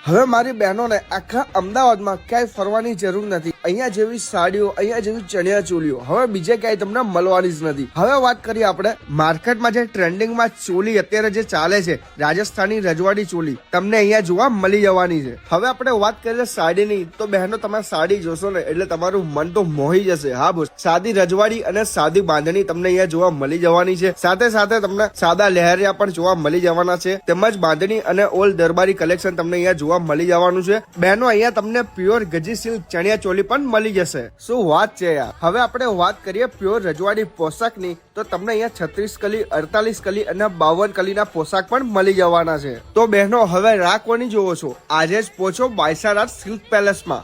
હવે મારી બહેનોને આખા અમદાવાદમાં ક્યાંય ફરવાની જરૂર નથી। અહીંયા જેવી સાડીઓ, અહીંયા જેવી ચણિયા ચોલીઓ હવે બીજે ક્યાંય તમને મળવાની જ નથી। હવે વાત કરીએ આપણે માર્કેટમાં જે ટ્રેન્ડિંગમાં ચોલી અત્યારે જે ચાલે છે, રાજસ્થાની રજવાડી ચોલી તમને અહીંયા જોવા મળી જવાની છે। હવે આપણે વાત કરીએ સાડીની, તો બહેનો તમે સાડી જોશો ને એટલે તમારું મન તો મોહી જશે। હા બોસ, સાદી રજવાડી અને સાદી બાંધણી તમને અહીંયા જોવા મળી જવાની છે। સાથે સાથે તમને સાદા લહેરિયા પણ જોવા મળી જવાના છે, તેમજ બાંધણી અને ઓલ દરબારી કલેક્શન તમને અહીંયા મળી જવાનું છે। બહેનો અહીંયા તમને પ્યોર ગજી સિલ્ક ચણિયા ચોલી પણ મળી જશે। શું વાત છે યાર। હવે આપણે વાત કરીએ પ્યોર રજવાડી પોશાકની, તો તમને અહીંયા 36 કલી, 48 કલી અને 52 કલીના પોશાક પણ મળી જવાના છે। તો બહેનો હવે રાહ કોની જોવો છો? આજે જ પહોંચો બાયસારાત સિલ્ક પેલેસમાં।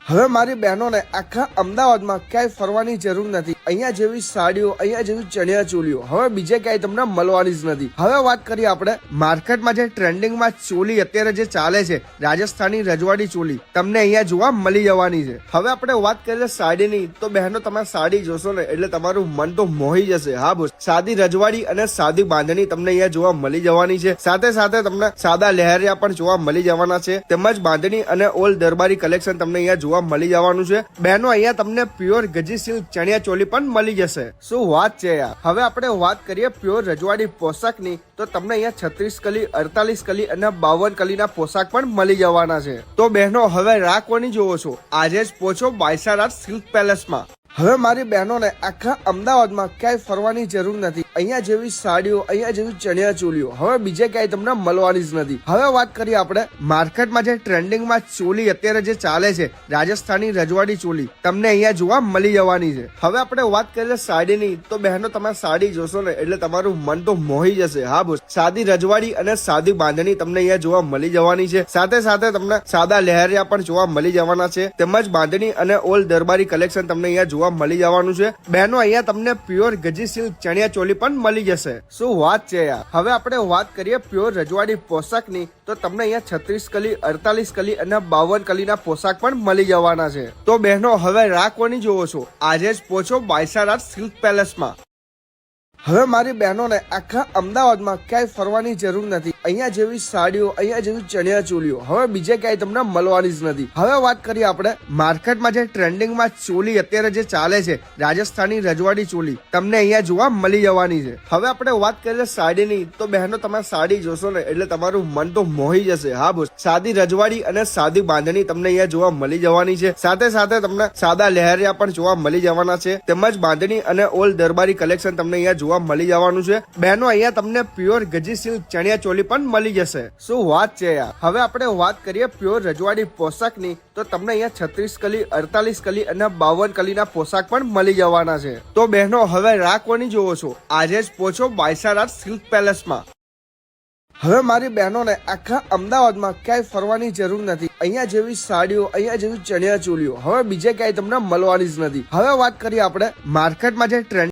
હવે મારી બહેનોને આખા અમદાવાદમાં ક્યાંય ફરવાની જરૂર નથી। અહીંયા જેવી સાડીઓ, અહીંયા જેવી ચણિયા ચોલીઓ હવે બીજે ક્યાંય તમને મળવાની જ નથી। હવે વાત કરીએ આપણે માર્કેટમાં જે ટ્રેન્ડિંગમાં ચોલી અત્યારે જે ચાલે છે, રાજસ્થાની રજવાડી ચોલી તમને અહીંયા જોવા મળી જવાની છે। હવે આપણે વાત કરીએ સાડીની, તો બહેનો તમે સાડી જોશો ને એટલે તમારું મન તો મોહી જશે। હા બોસ, સાદી રજવાડી અને સાદી બાંધણી તમને અહીંયા જોવા મળી જવાની છે। સાથે સાથે તમને સાદા લહેરિયા પણ જોવા મળી જવાના છે, તેમજ બાંધણી અને ઓલ દરબારી કલેક્શન તમને અહીંયા મળી જવાનું છે। બહેનો અહીંયા તમને પ્યોર ગજી સિલ્ક ચણિયા ચોલી પણ મળી જશે। શું વાત છે યાર। હવે આપણે વાત કરીએ પ્યોર રજવાડી પોશાકની, તો તમને અહીંયા 36 કલી, 48 કલી અને 52 કલીના પોશાક પણ મળી જવાના છે। તો બહેનો હવે રાહ કોની જોવો છો? આજે જ પહોંચો બાયસારાત સિલ્ક પેલેસમાં। હવે મારી બહેનોને આખા અમદાવાદમાં ક્યાંય ફરવાની જરૂર નથી। અહીંયા જેવી સાડીઓ, અહીંયા જેવી ચણિયા ચોલીઓ હવે બીજે ક્યાંય તમને મળવાની જ નથી। હવે વાત કરીએ આપણે માર્કેટમાં જે ટ્રેન્ડિંગમાં ચોલી અત્યારે જે ચાલે છે, રાજસ્થાની રજવાડી ચોલી તમને અહીંયા જોવા મળી જવાની છે। હવે આપણે વાત કરીએ સાડીની, તો બહેનો તમે સાડી જોશો ને એટલે તમારું મન તો મોહી જશે। હા બોસ, સાદી રજવાડી અને સાદી બાંધણી તમને અહીંયા જોવા મળી જવાની છે। સાથે સાથે તમને સાદા લહેરિયા પણ જોવા મળી જવાના છે, તેમજ બાંધણી અને ઓલ દરબારી કલેક્શન તમને અહીંયા મળી જવાનું છે। બહેનો અહીંયા તમને પ્યોર ગજી સિલ્ક ચણિયા ચોલી પણ મળી જશે। શું વાત છે યાર। હવે આપણે વાત કરીએ પ્યોર રજવાડી પોશાકની, તો તમને અહીંયા 36 કલી, 48 કલી અને 52 કલીના પોશાક પણ મળી જવાના છે। તો બહેનો હવે રાહ કોની જોવો છો? આજે જ પહોંચો બાયસારાત સિલ્ક પેલેસમાં। હવે મારી બહેનોને આખા અમદાવાદમાં ક્યાંય ફરવાની જરૂર નથી। અહીંયા જેવી સાડીઓ, અહીંયા જેવી ચણિયા ચોલીઓ હવે બીજે ક્યાંય તમને મળવાની જ નથી। હવે વાત કરીએ આપણે માર્કેટમાં જે ટ્રેન્ડિંગમાં ચોલી અત્યારે જે ચાલે છે, રાજસ્થાની રજવાડી ચોલી તમને અહીંયા જોવા મળી જવાની છે। હવે આપણે વાત કરીએ સાડીની, તો બહેનો તમે સાડી જોશો ને એટલે તમારું મન તો મોહી જશે। હા બોસ, સાદી રજવાડી અને સાદી બાંધણી તમને અહીંયા જોવા મળી જવાની છે। સાથે સાથે તમને સાદા લહેરિયા પણ જોવા મળી જવાના છે, તેમજ બાંધણી અને ઓલ દરબારી કલેક્શન તમને અહીંયા મળી જવાનું છે। બહેનો અહીંયા તમને પ્યોર ગજી સિલ્ક ચણિયા ચોલી પણ મળી જશે। શું વાત છે યાર। હવે આપણે વાત કરીએ પ્યોર રજવાડી પોશાકની, તો તમને અહીંયા 36 કલી, 48 કલી અને 52 કલીના પોશાક પણ મળી જવાના છે। તો બહેનો હવે રાહ કોની જોવો છો? આજે જ પહોંચો બાયસારાત સિલ્ક પેલેસમાં। હવે મારી બહેનોને આખા અમદાવાદમાં ક્યાંય ફરવાની જરૂર નથી। અહીંયા જેવી સાડીઓ, અહીંયા જેવી ચણિયા ચોલીઓ હવે બીજે ક્યાંય તમને મળવાની જ નથી। હવે વાત કરીએ આપણે માર્કેટમાં જે ટ્રેન્ડ